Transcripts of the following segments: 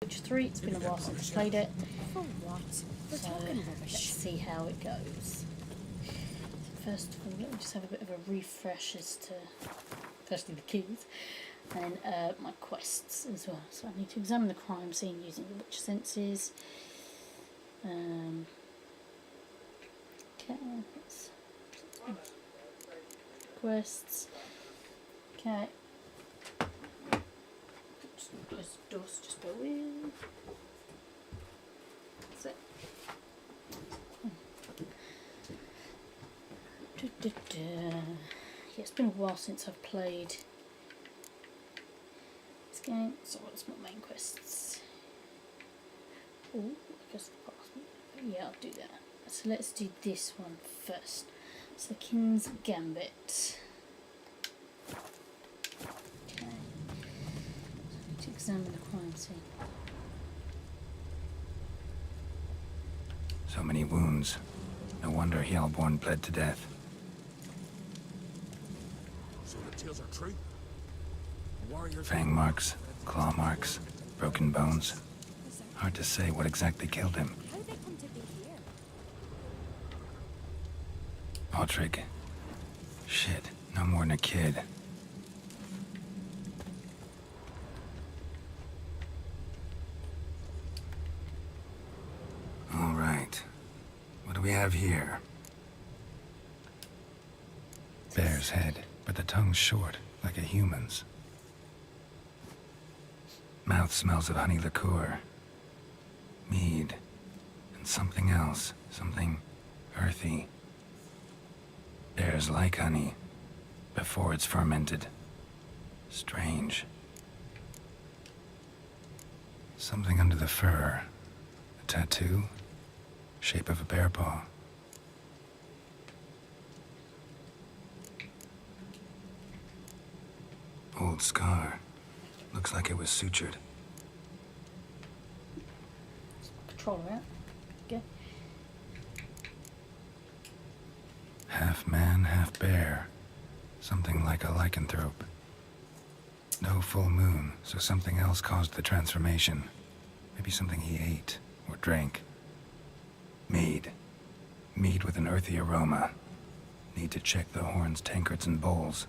Witcher 3. It's been a while since I played it. For what? We're So talking let's rubbish. see how it goes. First of all, let me just have a bit of a refresh as to firstly the keys and my quests as well. So I need to examine the crime scene using the Witcher senses. Okay, let's quests. Okay. Just close the doors, just go in. That's it. Yeah, it's been a while since I've played this game. So what's my main quests? Oh, I guess the past. Yeah, I'll do that. So let's do this one first. So King's Gambit. Okay. So I need to examine the crime scene. So many wounds. No wonder Hellborn bled to death. So the tales are true? Warriors... Fang marks, claw marks, broken bones. Hard to say what exactly killed him. How they come to be here? Autrig. Shit, no more than a kid. All right. What do we have here? Bear's head, but the tongue's short, like a human's. Mouth smells of honey liqueur. Mead. And something else. Something earthy. Bears like honey, before it's fermented. Strange. Something under the fur. A tattoo? Shape of a bear paw. Old scar. Looks like it was sutured. Controller out. Okay. Half man, half bear. Something like a lycanthrope. No full moon, so something else caused the transformation. Maybe something he ate or drank. Mead. Mead with an earthy aroma. Need to check the horns, tankards, and bowls.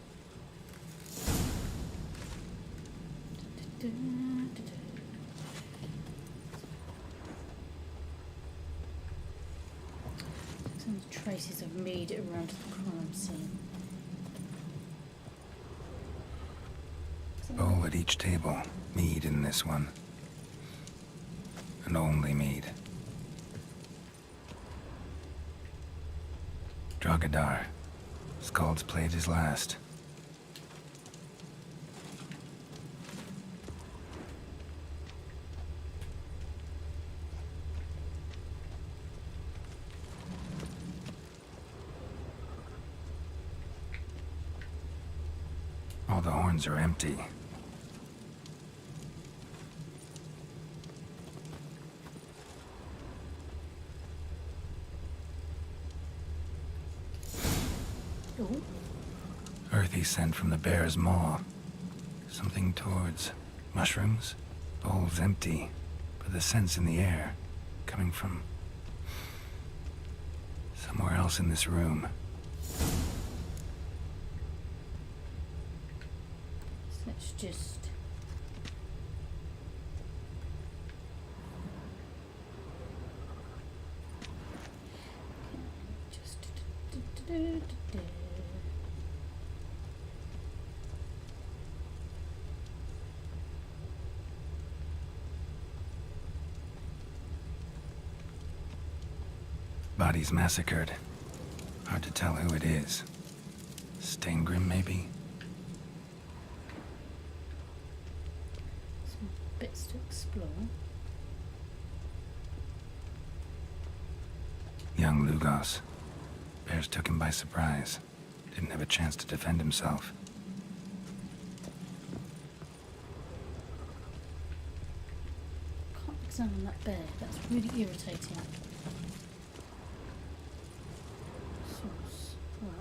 Some traces of mead around the crime scene. Bowl at each table. Mead in this one. And only mead. Drogadar. Skald's played his last. All the horns are empty. Oh, Earthy scent from the bear's maw. Something towards mushrooms. Bowl's empty, but the scent's in the air. Coming from somewhere else in this room. let's just. Bodies massacred. Hard to tell who it is. Staingrim, maybe? Some bits to explore. Young Lugos. Bears took him by surprise. Didn't have a chance to defend himself. Can't examine that bear. That's really irritating. Source. Right.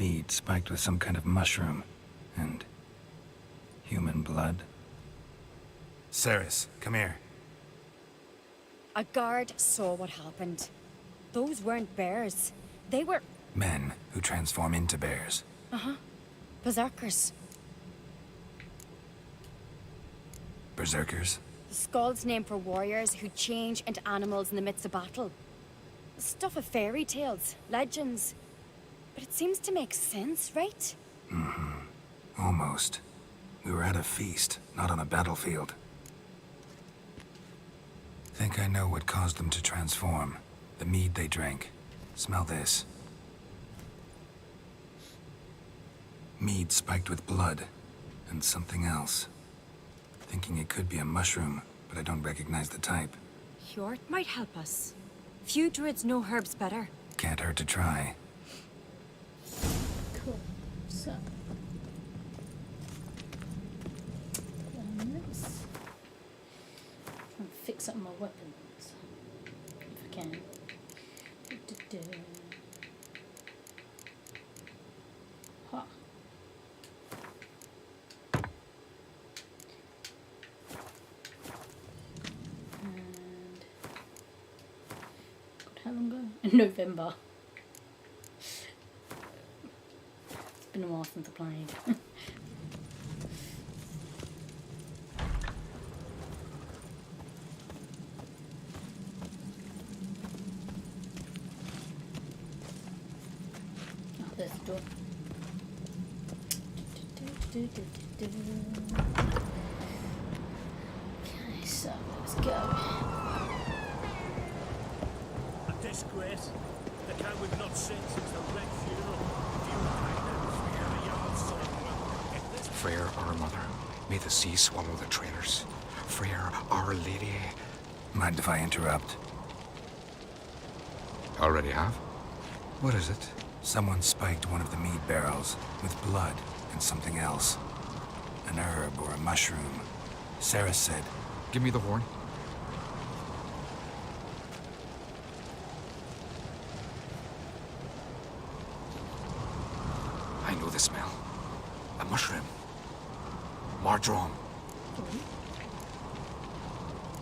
Mead spiked with some kind of mushroom. And human blood. Ceres, come here. A guard saw what happened. Those weren't bears. They were... Men who transform into bears. berserkers. Berserkers? The Skald's name for warriors who change into animals in the midst of battle. Stuff of fairy tales, legends. But it seems to make sense, right? Almost. We were at a feast, not on a battlefield. Think I know what caused them to transform. The mead they drank. Smell this. Mead spiked with blood. And something else. Thinking it could be a mushroom, but I don't recognize the type. Hjort might help us. Few druids know herbs better. Can't hurt to try. Cool. So. Let's try and fix up my weapons. If I can. Ha. And God, how long ago? In November. It's been a while since I played. Oh, there's the door. Okay, so let's go. A disgrace. The cow would not sing since the Red Funeral. If you find them, Freya, your son will get this. Freyr, our mother, may the sea swallow the traitors. Freyr, our lady. Mind if I interrupt? Already have? What is it? Someone spiked one of the mead barrels with blood and something else. An herb or a mushroom. Sarah said, Give me the horn. I know the smell. A mushroom. Marjoram.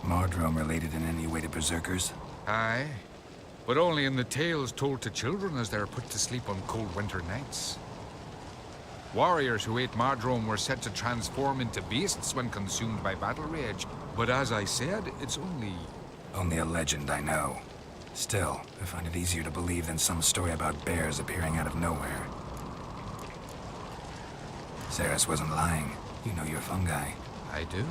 Mardrome related in any way to berserkers? Aye, but only in the tales told to children as they're put to sleep on cold winter nights. Warriors who ate Mardrome were said to transform into beasts when consumed by battle rage. But as I said, it's only... Only a legend, I know. Still, I find it easier to believe than some story about bears appearing out of nowhere. Ceres wasn't lying. You know your fungi. I do.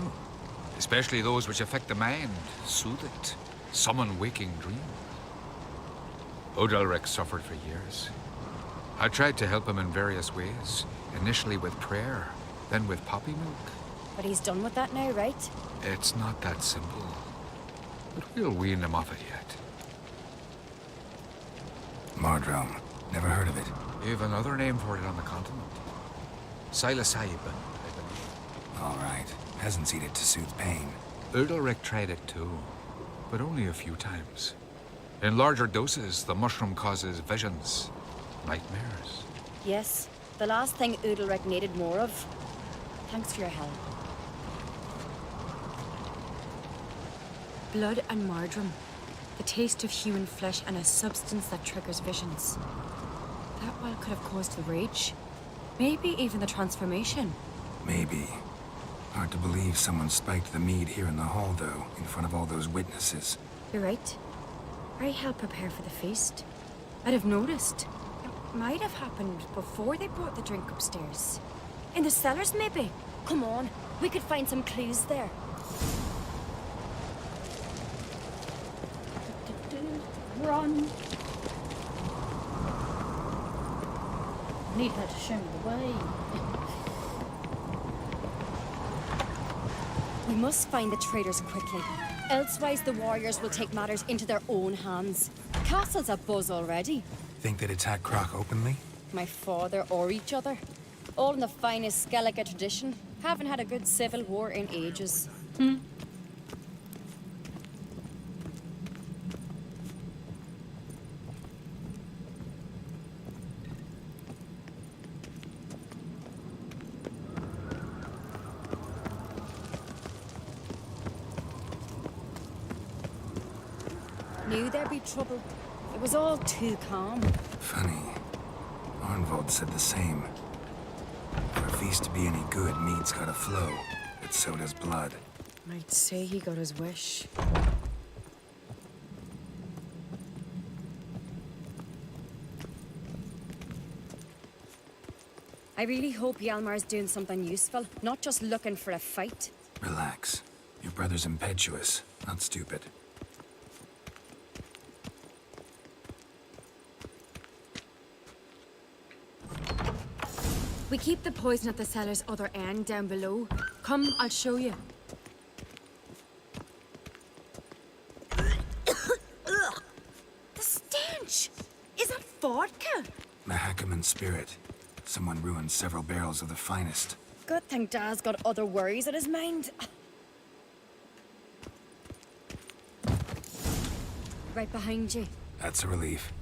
Especially those which affect the mind, soothe it, summon waking dreams. Odalric suffered for years. I tried to help him in various ways. Initially with prayer, then with poppy milk. But he's done with that now, right? It's not that simple. But we'll wean him off it yet. Mardrome. Never heard of it. We have another name for it on the continent. Psilocybin, I believe. All right. Peasants eat it to soothe pain. Udalric tried it too, but only a few times. In larger doses, the mushroom causes visions, nightmares. Yes. The last thing Udalric needed more of. Thanks for your help. Blood and marjoram. The taste of human flesh and a substance that triggers visions. That well could have caused the rage. Maybe even the transformation. Maybe. Hard to believe someone spiked the mead here in the hall, though, in front of all those witnesses. You're right. I helped prepare for the feast. I'd have noticed. It might have happened before they brought the drink upstairs. In the cellars, maybe? Come on, we could find some clues there. Run! I need her to show me the way. We must find the traitors quickly. Elsewise, the warriors will take matters into their own hands. Castle's abuzz already. Think they'd attack Croc openly? My father or each other. All in the finest Skellige tradition. Haven't had a good civil war in ages. Knew there'd be trouble. It was all too calm. Funny. Arnvold said the same. For a feast to be any good, mead's gotta flow, but so does blood. I'd say he got his wish. I really hope Hjalmar's doing something useful, not just looking for a fight. Relax. Your brother's impetuous, not stupid. We keep the poison at the cellar's other end, down below. Come, I'll show you. The stench! Is that vodka? Mahakaman spirit. Someone ruined several barrels of the finest. Good thing Dad's got other worries on his mind. Right behind you. That's a relief.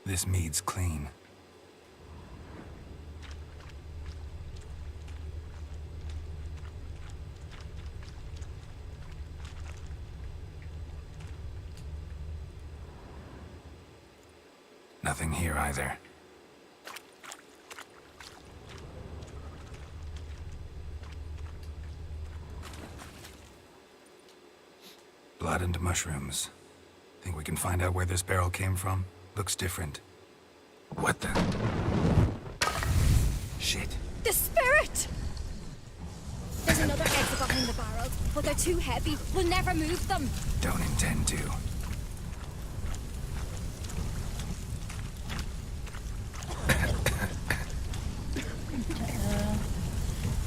This mead's clean. Nothing here either. Blood and mushrooms. Think we can find out where this barrel came from? Looks different. What the? Shit. The spirit! There's another exit behind the barrels, but they're too heavy. We'll never move them. Don't intend to.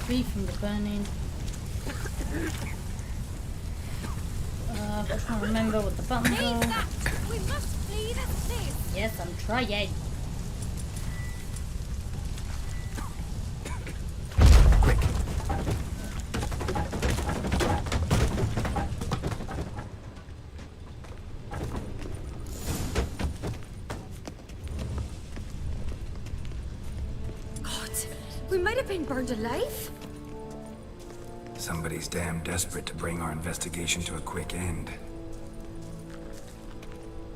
Free from the burning. I can't remember what the buttons Leave are. that! We must flee this place! Yes, I'm trying. Quick. God, we might have been burned alive. Somebody's damn desperate to bring our investigation to a quick end.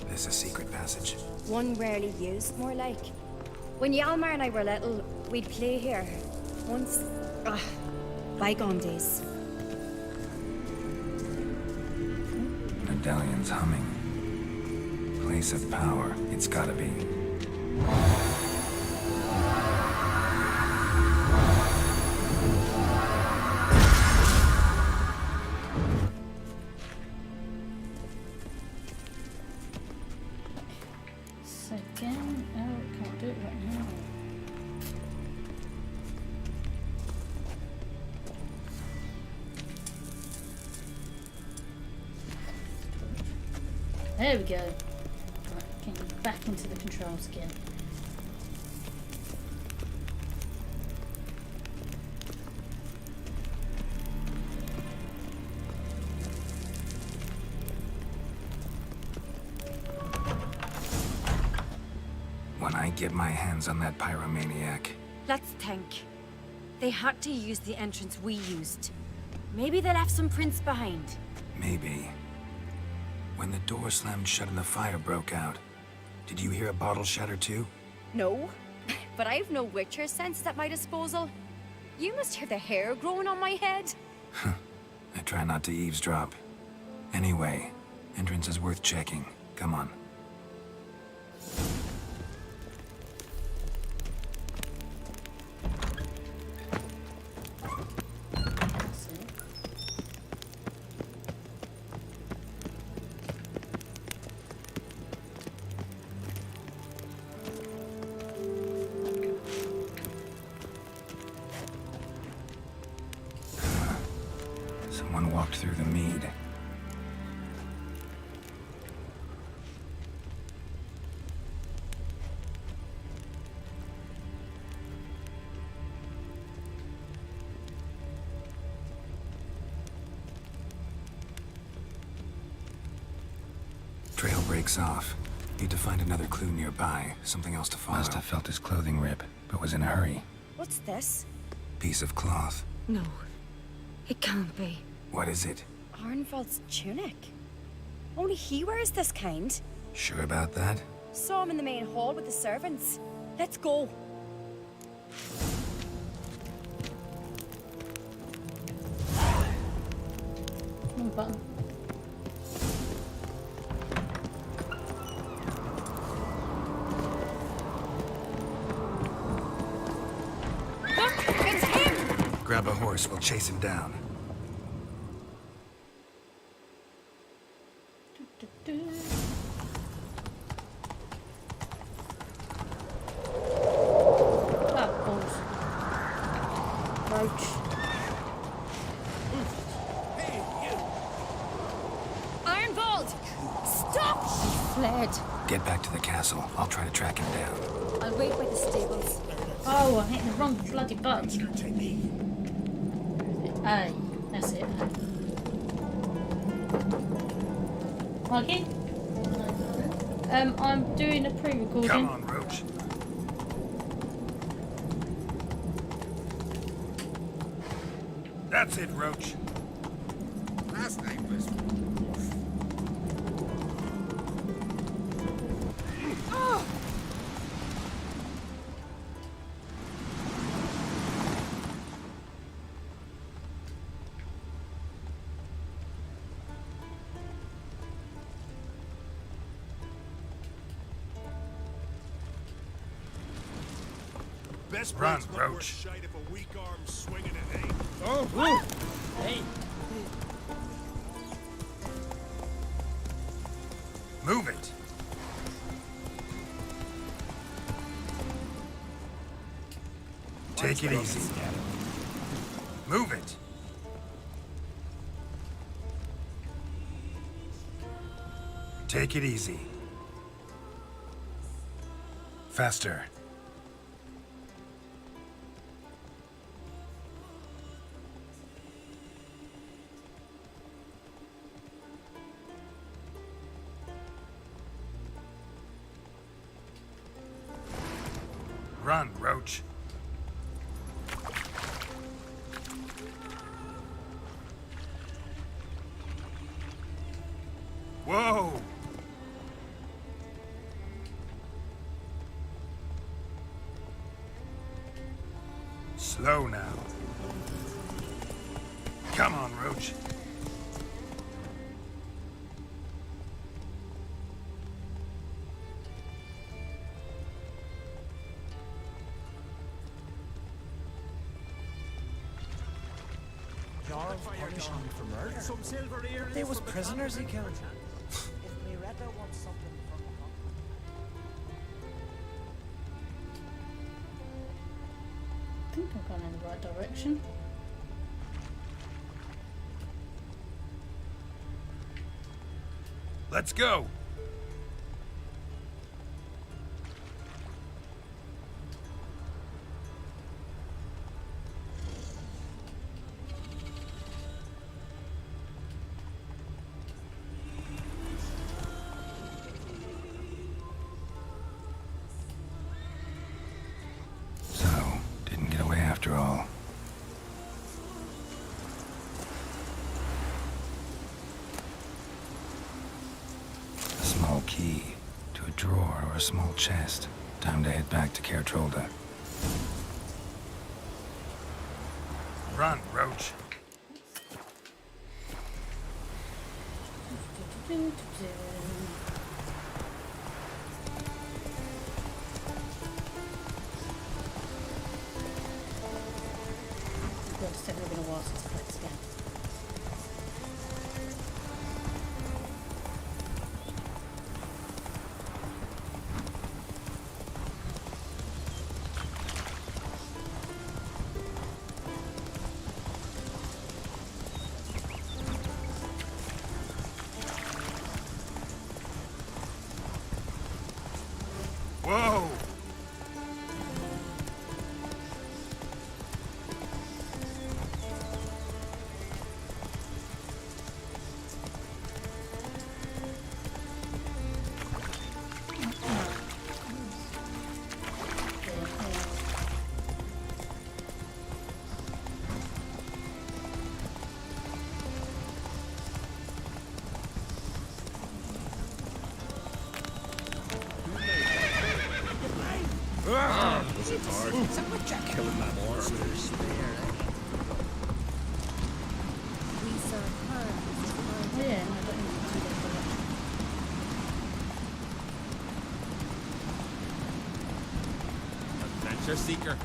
This a secret passage? One rarely used, more like. When Hjalmar and I were little, we'd play here. Once... bygone days. Medallion's humming. Place of power. It's gotta be. Second. Oh, can't do it right now. There we go. Right, getting back into the controls again. When I get my hands on that pyromaniac, Let's think. They had to use the entrance we used. Maybe they left some prints behind. maybe. When the door slammed shut and the fire broke out, did you hear a bottle shatter too? No, but I've no Witcher sense at my disposal. You must hear the hair growing on my head. I try not to eavesdrop. Anyway, entrance is worth checking. Come on. That's it. Someone walked through the mead. Trail breaks off. Need to find another clue nearby. Something else to follow. Must have felt his clothing rip, but was in a hurry. What's this? Piece of cloth. No. It can't be. What is it? Arnvald's tunic. Only he wears this kind. Sure about that? Saw him in the main hall with the servants. Let's go. No button. Look! It's him! Grab a horse, we'll chase him down. Do-do-do. Ah, balls. Roach. Hey, you! Arnvald! Stop! Fled. Get back to the castle. I'll try to track him down. I'll wait by the stables. Oh, I'm hitting the wrong bloody button. A. That's it. Mikey? I'm doing a pre-recording. Come on, Roach. That's it, Roach. Last name was... Best Run, mate's not Roach. worth shite if a weak arm's swinging it, eh? Oh, Hey! Move it. Take it easy. Move it. Take it easy. Faster. Run, Roach. Whoa! Slow now. Come on, Roach. Jarl punishing him for murder. Some silver earrings. They was from the prisoners he convent. killed. If Miretta wants something from the I think I've gone in the right direction. Let's go. So, didn't get away after all. A small key to a drawer or a small chest. Time to head back to Caer Trolda. Run, Roach. It's definitely been a while since I played this game. Is that what Jack killing that horse? We serve her. Oh yeah, no, I don't need to do that for that. Adventure seeker.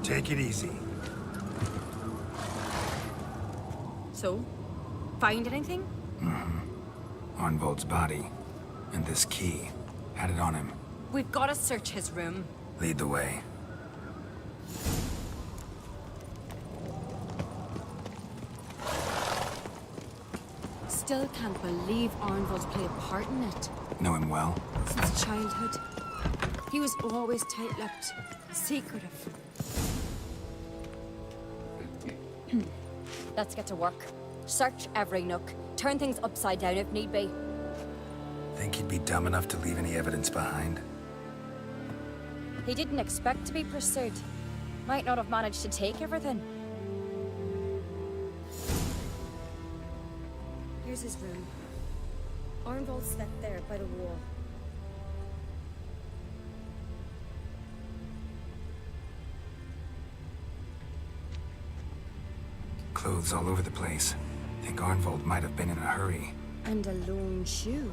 Take it easy. So, find anything? Arnvold's body. And this key. Had it on him. We've got to search his room. Lead the way. Still can't believe Arnvold's played a part in it. Know him well? Since childhood. He was always tight-lipped, secretive. Let's get to work. Search every nook. Turn things upside down if need be. Think he'd be dumb enough to leave any evidence behind? He didn't expect to be pursued. Might not have managed to take everything. Here's his room. Arnvold slept there by the wall. Clothes all over the place. Think Arnvold might have been in a hurry. And a lone shoe.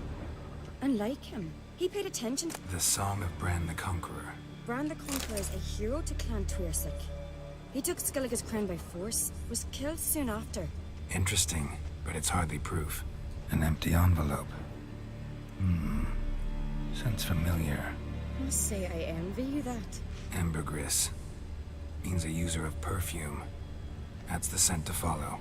Unlike him, he paid attention. The Song of Bran the Conqueror. Bran the Conqueror is a hero to Clan Tuirsik. He took Skellige's crown by force, was killed soon after. Interesting, but it's hardly proof. An empty envelope. Sounds familiar. Must say I envy you that. Ambergris. Means a user of perfume. That's the scent to follow.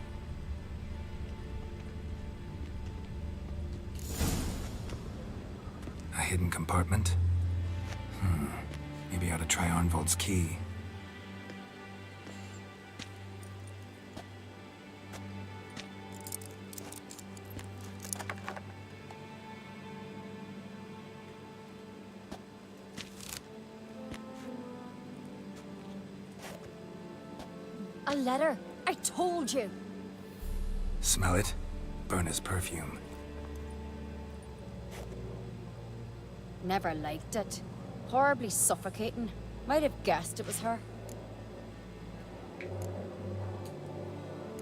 A hidden compartment? Maybe I ought to try Arnvold's key. A letter! I told you! Smell it? Burna's perfume. Never liked it. Horribly suffocating. Might have guessed it was her.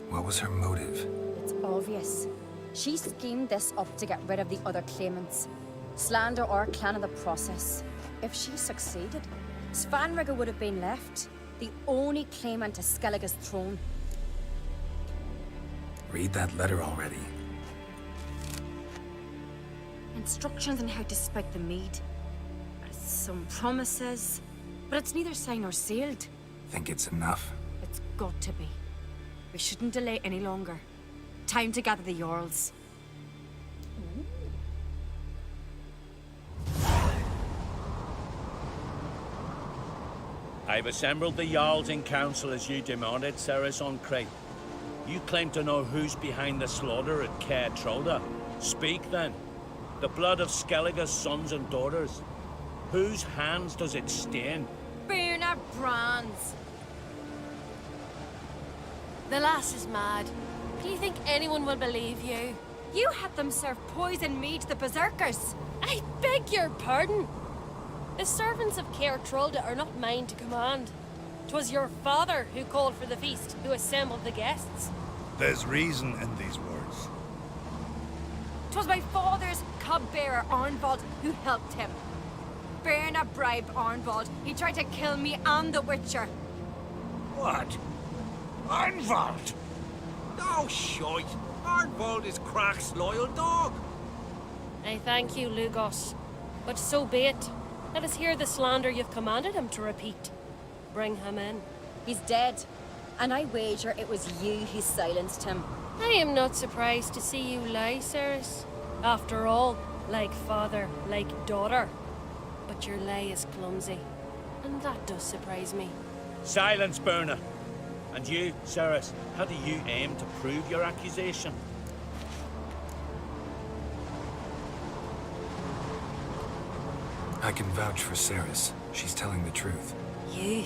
What was her motive? It's obvious. She schemed this up to get rid of the other claimants. Slander our clan in the process. If she succeeded, Svanrigger would have been left. The only claimant to Skellige's throne. Read that letter already. Instructions on how to spike the mead. Some promises, but it's neither signed nor sealed. Think it's enough? It's got to be. We shouldn't delay any longer. Time to gather the Jarls. I've assembled the Jarls in council as you demanded, Ceres on Crate. You claim to know who's behind the slaughter at Caer Trolda. Speak then. The blood of Skellige's sons and daughters. Whose hands does it stain? Birna Brands. The lass is mad. Do you think anyone will believe you? You had them serve poison mead to the berserkers. I beg your pardon. The servants of Caer Trolda are not mine to command. 'Twas your father who called for the feast, who assembled the guests. There's reason in these words. 'Twas my father's cub-bearer Arnvold who helped him. Birna bribed Arnvold. He tried to kill me and the Witcher. What? Arnvold? No shite. Arnvold is Crach's loyal dog. I thank you, Lugos. But so be it. Let us hear the slander you've commanded him to repeat. Bring him in. He's dead, and I wager it was you who silenced him. I am not surprised to see you lie, Ceres. After all, like father, like daughter. But your lie is clumsy, and that does surprise me. Silence, Birna. And you, Ceres, how do you aim to prove your accusation? I can vouch for Ceres. She's telling the truth. You?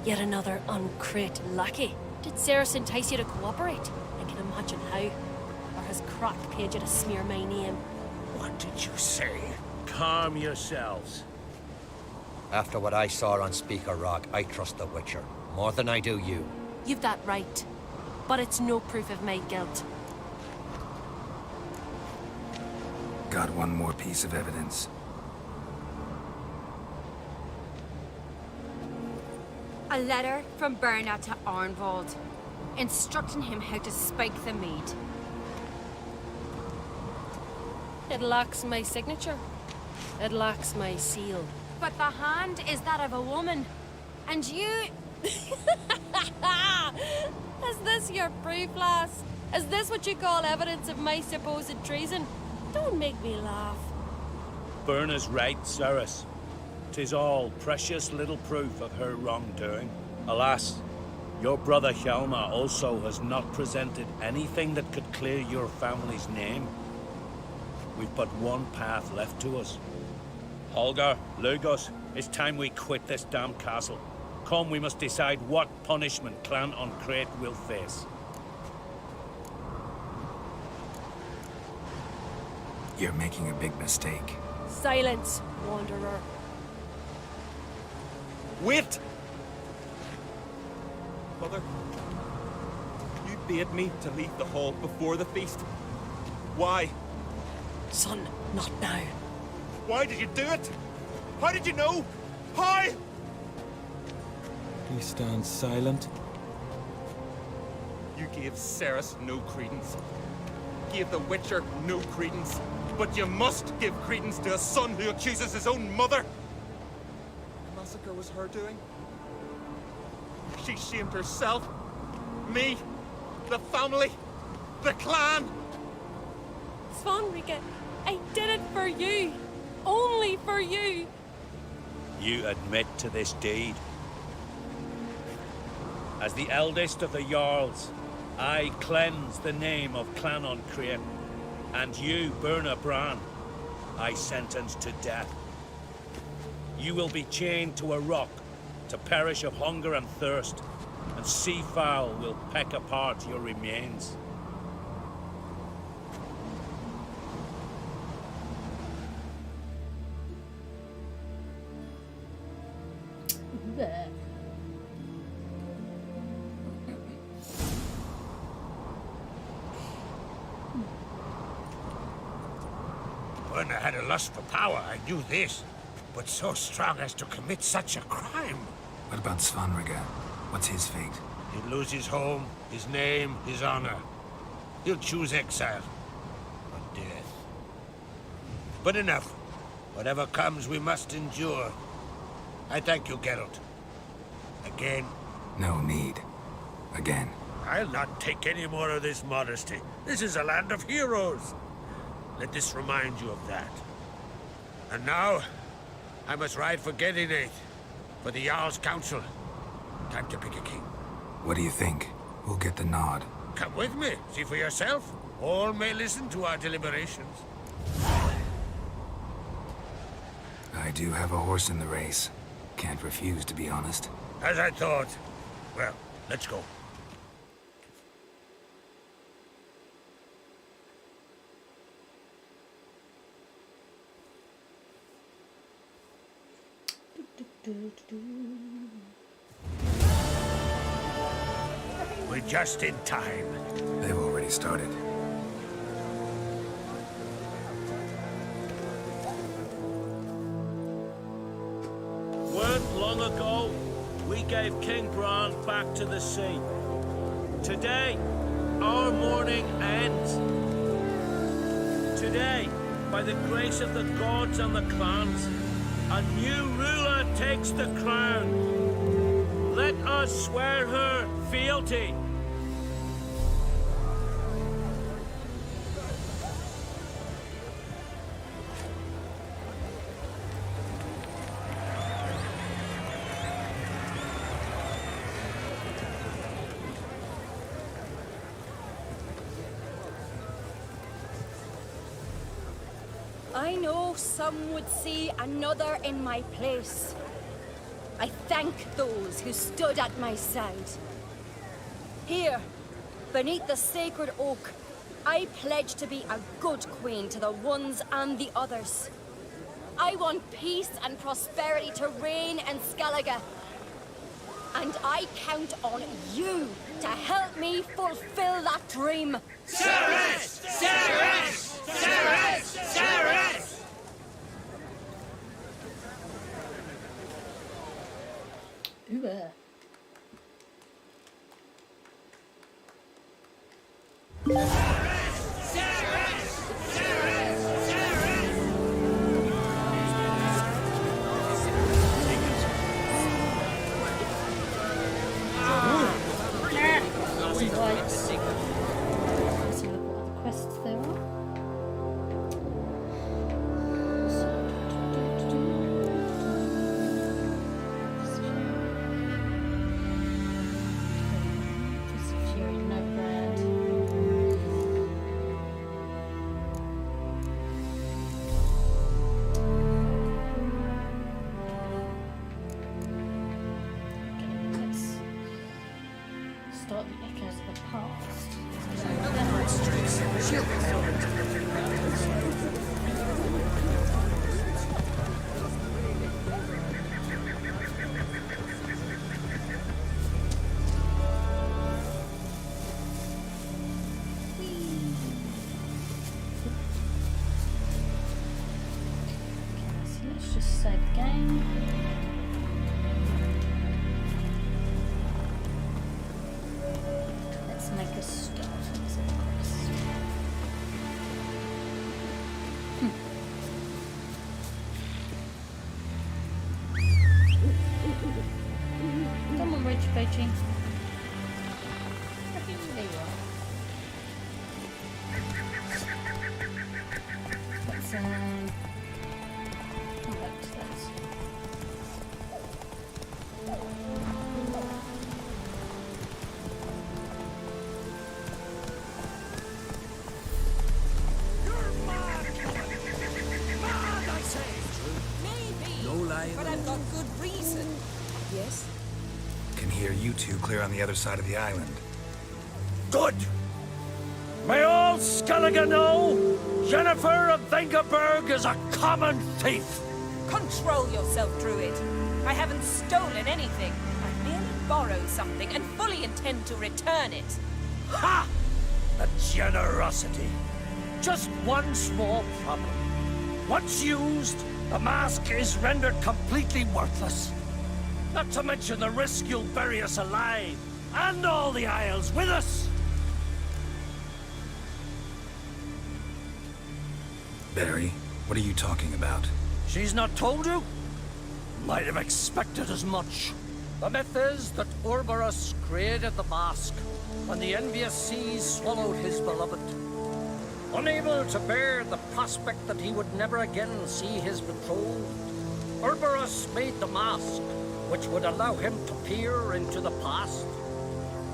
Yet another uncrate lackey. Did Ceres entice you to cooperate? I can imagine how. Or has Crack paid you to smear my name? What did you say? Calm yourselves. After what I saw on Speaker Rock, I trust the Witcher. More than I do you. You've that right. But it's no proof of my guilt. Got one more piece of evidence. A letter from Berna to Arnwald, instructing him how to spike the mead. It lacks my signature. It lacks my seal. But the hand is that of a woman. And you... Is this your proof, lass? Is this what you call evidence of my supposed treason? Don't make me laugh. Berna's right, Ceres. 'Tis all precious little proof of her wrongdoing. Alas, your brother Hjalmar also has not presented anything that could clear your family's name. We've but one path left to us. Holger, Lugos, it's time we quit this damn castle. Come, we must decide what punishment Clan on Crate will face. You're making a big mistake. Silence, wanderer. Wait! Mother, you bade me to leave the hall before the feast. Why? Son, not now. Why did you do it? How did you know? How? He stands silent. You gave Ceres no credence. Gave the Witcher no credence. But you must give credence to a son who accuses his own mother. The massacre was her doing. She shamed herself, me, the family, the clan. Svanrika, I did it for you. Only for you. You admit to this deed. As the eldest of the Jarls, I cleanse the name of Clan on Crate, and you, Berna Bran, I sentence to death. You will be chained to a rock to perish of hunger and thirst, and sea fowl will peck apart your remains. There. Berna had a lust for power, I knew this. But so strong as to commit such a crime. What about Svanrika? What's his fate? He'll lose his home, his name, his honor. He'll choose exile. Or death. But enough. Whatever comes, we must endure. I thank you, Geralt. Again. No need. Again. I'll not take any more of this modesty. This is a land of heroes. Let this remind you of that. And now, I must ride for Gedinate, for the Jarl's Council. Time to pick a king. What do you think? Who'll get the nod? Come with me, see for yourself. All may listen to our deliberations. I do have a horse in the race. Can't refuse, to be honest. As I thought. Well, let's go. We're just in time. They've already started. Weren't long ago, we gave King Bran back to the sea. Today, our mourning ends. Today, by the grace of the gods and the clans, a new ruler takes the crown. Let us swear her fealty. I know some would see another in my place. I thank those who stood at my side. Here, beneath the sacred oak, I pledge to be a good queen to the ones and the others. I want peace and prosperity to reign in Skellige. And I count on you to help me fulfill that dream. Ceres! Ceres! Ceres! Ceres! Ooh, Right. Let's have a look what other quests there are. Fury, no bread. Okay, let's start the echoes of the past. Okay, so let's just save the game. Let's make a start on this quest. Come on, Rich Veggie. There you are. Let's come back to those. But I've got good reason. Yes? Can hear you two clear on the other side of the island. Good! May all Skellige know Jennifer of Vengerberg is a common thief! Control yourself, Druid. I haven't stolen anything. I merely borrowed something and fully intend to return it. Ha! The generosity. Just one small problem. Once used, the mask is rendered completely worthless. Not to mention the risk you'll bury us alive, and all the Isles with us! Barry, what are you talking about? She's not told you? Might have expected as much. The myth is that Ouroboros created the mask when the envious seas swallowed his beloved. Unable to bear the prospect that he would never again see his betrothed, Ouroboros made the mask, which would allow him to peer into the past.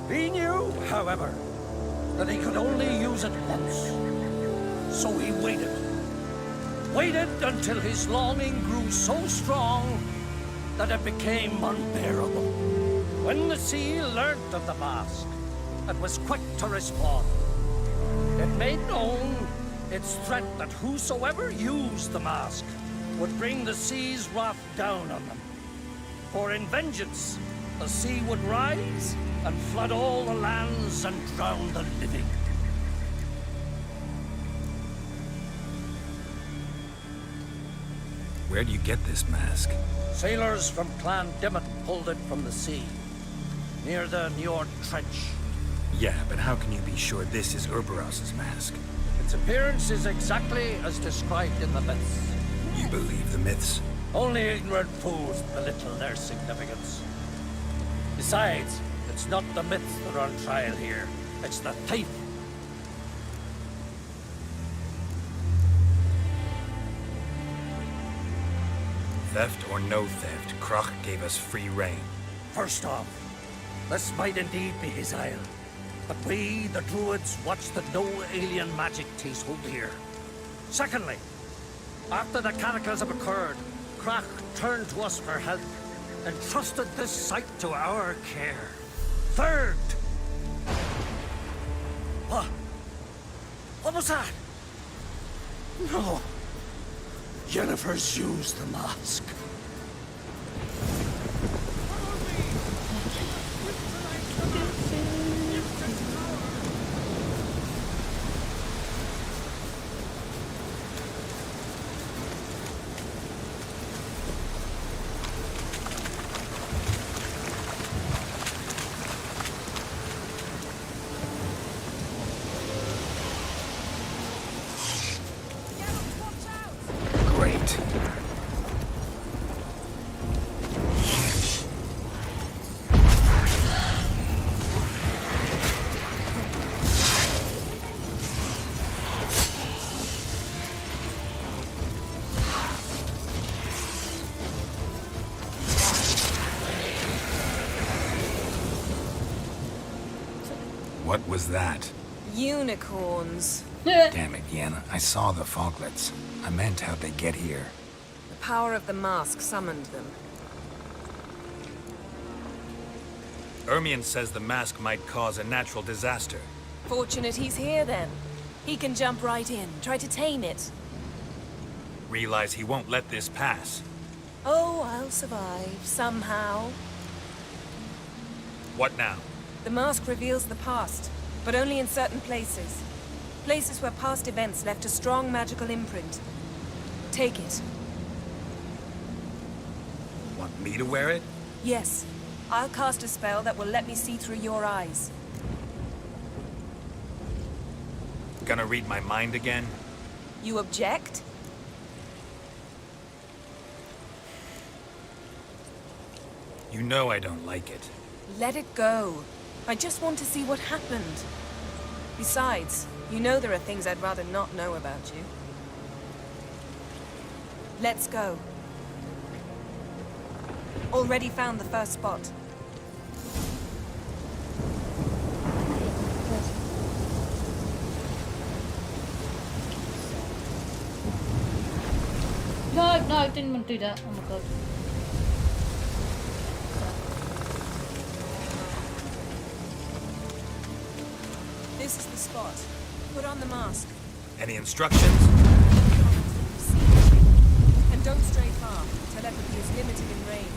He knew, however, that he could only use it once. So he waited. Waited until his longing grew so strong that it became unbearable. When the sea learnt of the mask, it was quick to respond. It made known its threat that whosoever used the mask would bring the sea's wrath down on them. For in vengeance, the sea would rise and flood all the lands and drown the living. Where do you get this mask? Sailors from Clan Dimmet pulled it from the sea, near the Njord Trench. Yeah, but how can you be sure this is Ouroboros' mask? Its appearance is exactly as described in the myths. You believe the myths? Only ignorant fools belittle their significance. Besides, it's not the myths that are on trial here. It's the thief. Theft or no theft, Krach gave us free rein. First off, this might indeed be his isle. But we, the Druids, watch that no alien magic takes hold here. Secondly, after the cataclysm occurred, Krach turned to us for help. entrusted this site to our care. Third! What? What was that? No. Yennefer's used the mask. Great. What was that? Unicorns. Damn it, Yenna. I saw the foglets. I meant how'd they get here. The power of the mask summoned them. Ermion says the mask might cause a natural disaster. Fortunate he's here then. He can jump right in, try to tame it. Realize he won't let this pass. Oh, I'll survive, somehow. What now? The mask reveals the past, but only in certain places. Places where past events left a strong magical imprint. Take it. Want me to wear it? Yes. I'll cast a spell that will let me see through your eyes. Gonna read my mind again? You object? You know I don't like it. Let it go. I just want to see what happened. Besides, you know there are things I'd rather not know about you. Let's go. Already found the first spot. No, I didn't want to do that. Oh my god. This is the spot. Put on the mask. Any instructions? And don't stray far. Telepathy is limited in range.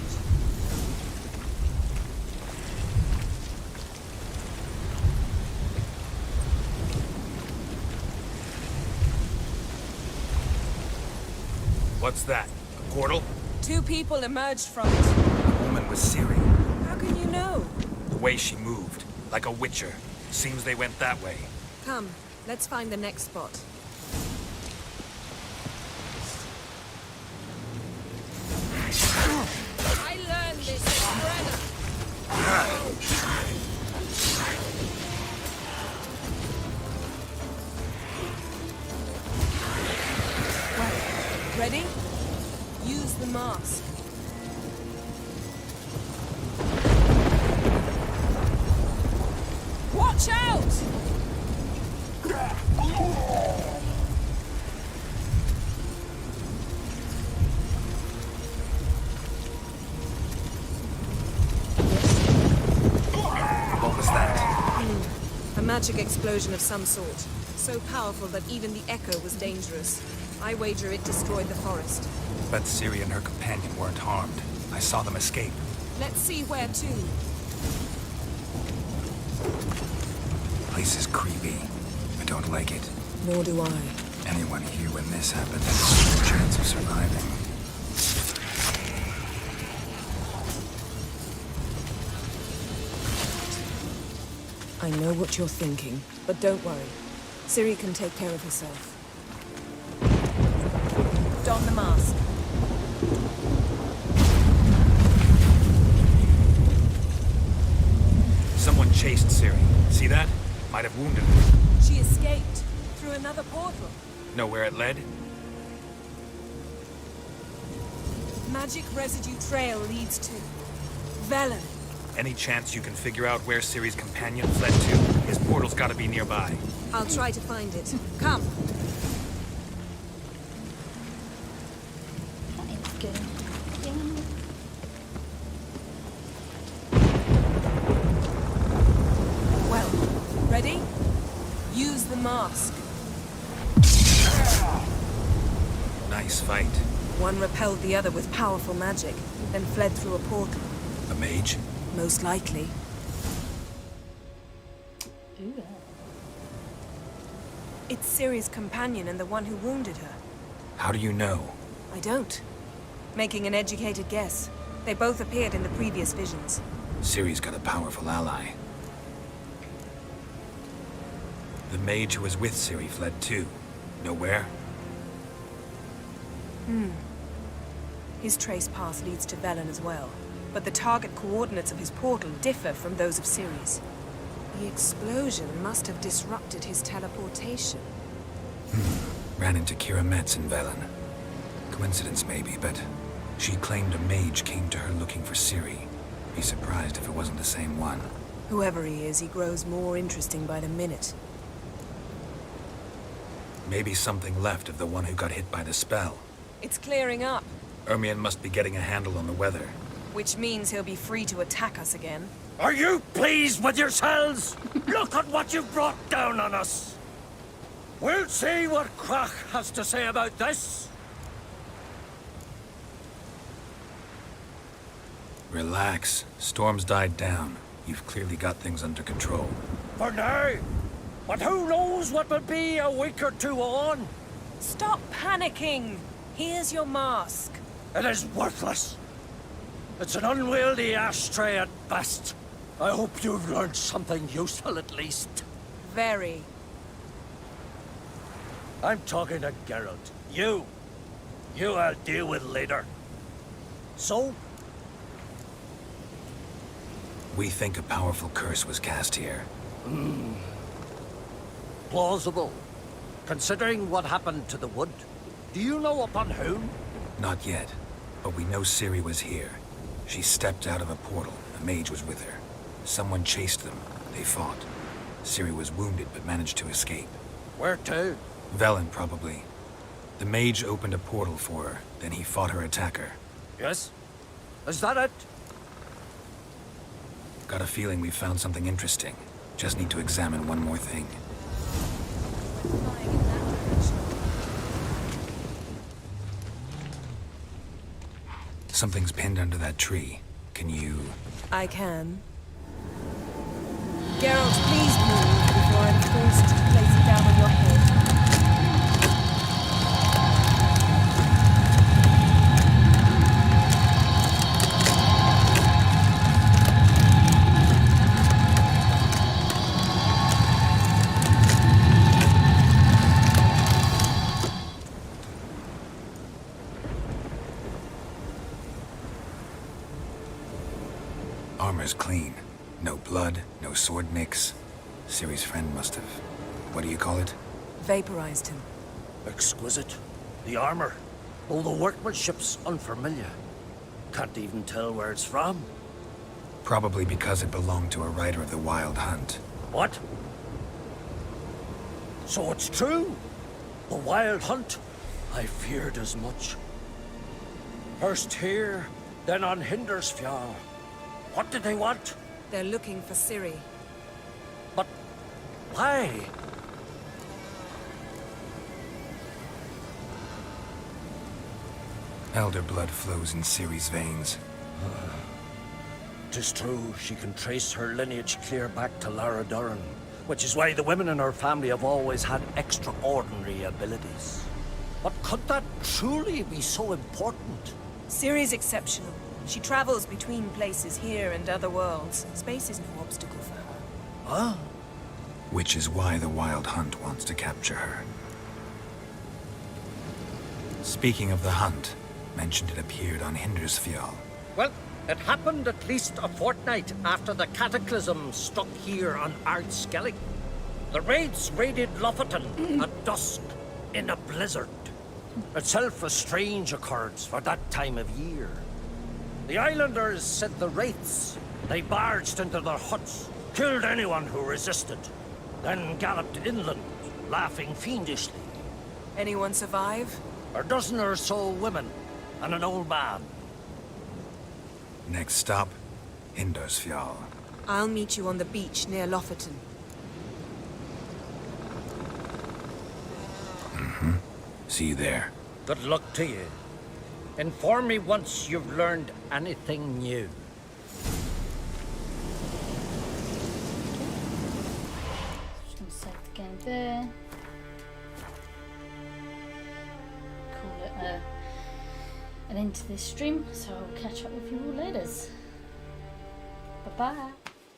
What's that? A portal? 2 people emerged from it. The woman was Ciri. How can you know? The way she moved. Like a witcher. Seems they went that way. Come, let's find the next spot. I learned this in Brenna. Well, ready? Use the mask. Watch out! What was that? A magic explosion of some sort. So powerful that even the echo was dangerous. I wager it destroyed the forest. But Ciri and her companion weren't harmed. I saw them escape. Let's see where to. Place is creepy. I don't like it. Nor do I. Anyone here when this happened has no chance of surviving. I know what you're thinking, but don't worry. Ciri can take care of herself. Don the mask. Someone chased Ciri. See that? Might have wounded her. She escaped through another portal. Know where it led? Magic residue trail leads to Velen. Any chance you can figure out where Ciri's companion fled to? His portal's gotta be nearby. I'll try to find it. Come. mask. Nice fight. One repelled the other with powerful magic, then fled through a portal. A mage? Most likely. Ooh. It's Ciri's companion and the one who wounded her. How do you know? I don't. Making an educated guess. They both appeared in the previous visions. Ciri's got a powerful ally. The mage who was with Ciri fled too. Know where? His trace path leads to Velen as well. But the target coordinates of his portal differ from those of Ciri's. The explosion must have disrupted his teleportation. Ran into Kira Metz in Velen. Coincidence maybe, but she claimed a mage came to her looking for Ciri. Be surprised if it wasn't the same one. Whoever he is, he grows more interesting by the minute. Maybe something left of the one who got hit by the spell. It's clearing up, Ermion must be getting a handle on the weather. which means he'll be free to attack us again. Are you pleased with yourselves? Look at what you've brought down on us. We'll see what Krach has to say about this. Relax. Storm's died down. You've clearly got things under control. For now. But who knows what will be a week or two on? Stop panicking! Here's your mask. It is worthless. It's an unwieldy ashtray at best. I hope you've learned something useful at least. Very. I'm talking to Geralt. You I'll deal with later. So? We think a powerful curse was cast here. Plausible. Considering what happened to the wood. Do you know upon whom? Not yet, but we know Ciri was here. She stepped out of a portal. A mage was with her. Someone chased them. They fought. Ciri was wounded, but managed to escape. Where to? Velen, probably. The mage opened a portal for her, then he fought her attacker. Yes? Is that it? Got a feeling we found something interesting. Just need to examine one more thing. Something's pinned under that tree. Can you... I can. Geralt, please move before I'm forced to place it down on your head. Armor's clean. No blood, no sword nicks. Ciri's friend must have... What do you call it? Vaporized him. Exquisite. The armor. All the workmanship's unfamiliar. Can't even tell where it's from. Probably because it belonged to a rider of the Wild Hunt. What? So it's true? The Wild Hunt? I feared as much. First here, then on Hindersfjall. What did they want? They're looking for Ciri. But why? Elder blood flows in Ciri's veins. 'Tis true, she can trace her lineage clear back to Lara Duran, which is why the women in her family have always had extraordinary abilities. But could that truly be so important? Ciri's exceptional. She travels between places here and other worlds. Space is no obstacle for her. Huh? Which is why the Wild Hunt wants to capture her. Speaking of the hunt, mentioned it appeared on Hindersfjall. Well, it happened at least a fortnight after the cataclysm struck here on Ardskellig. The raids raided Lofoten at dusk in a blizzard. Itself a strange occurrence for that time of year. The islanders sent the wraiths. They barged into their huts, killed anyone who resisted, then galloped inland, laughing fiendishly. Anyone survive? A dozen or so women, and an old man. Next stop, I'll meet you on the beach near Lofoten. See you there. Good luck to you. Inform me once you've learned anything new. Just gonna save the game there. Call it an end to this stream, so I'll catch up with you all later. Bye bye.